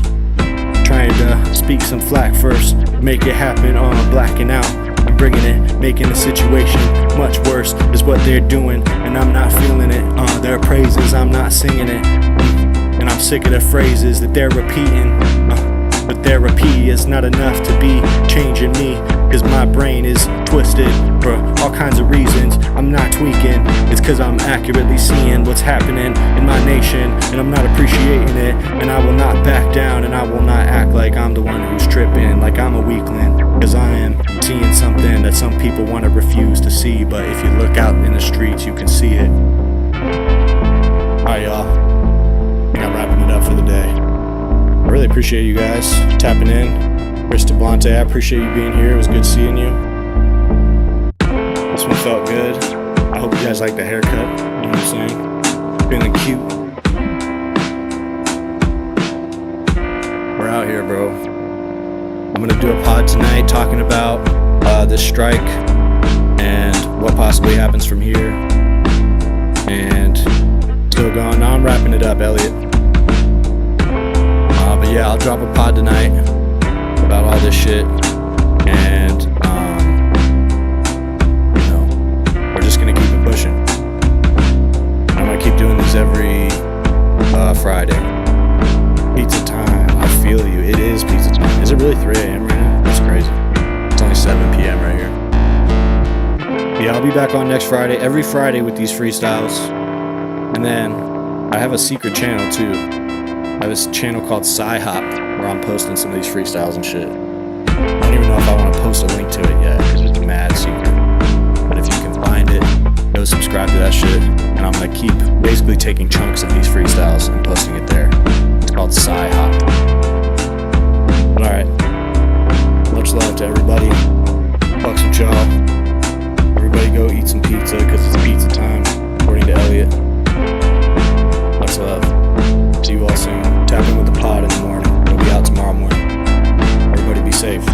trying to speak some flack first, make it happen. Blacking out, I'm bringing it, making the situation much worse is what they're doing, and I'm not feeling it. Their praises, I'm not singing it, and I'm sick of the phrases that they're repeating. But therapy is not enough to be changing me, cause my brain is twisted for all kinds of reasons. I'm not tweaking, it's cause I'm accurately seeing what's happening in my nation, and I'm not appreciating it, and I will not back down, and I will not act like I'm the one who's tripping, like I'm a weakling, cause I am seeing something that some people want to refuse to see, but if you look out in the streets you can see it. Alright y'all, I think I'm wrapping it up for the day. I really appreciate you guys tapping in. FREESTYLE, I appreciate you being here. It was good seeing you. This one felt good. I hope you guys like the haircut. You know what I'm saying? Feeling cute. We're out here, bro. I'm gonna do a pod tonight talking about this strike and what possibly happens from here. And still going. Now I'm wrapping it up, Elliot. But yeah, I'll drop a pod tonight about all this shit, and you know, we're just gonna keep it pushing. I'm gonna keep doing these every Friday. Pizza time, I feel you. It is pizza time. Is it really 3 a.m. right now? That's crazy. It's only 7 p.m. right here. Yeah, I'll be back on next Friday, every Friday with these freestyles, and then I have a secret channel too. I have this channel called Sci-Hop where I'm posting some of these freestyles and shit. I don't even know if I want to post a link to it yet, because it's a mad secret. But if you can find it, go subscribe to that shit. And I'm going to keep basically taking chunks of these freestyles and posting it there. It's called Sci-Hop. Alright. Much love to everybody. Fucks with y'all. Everybody go eat some pizza because it's pizza time, according to Elliot. Much love. See you all soon. Tap in with the pod in the morning. It'll be out tomorrow morning. Everybody be safe.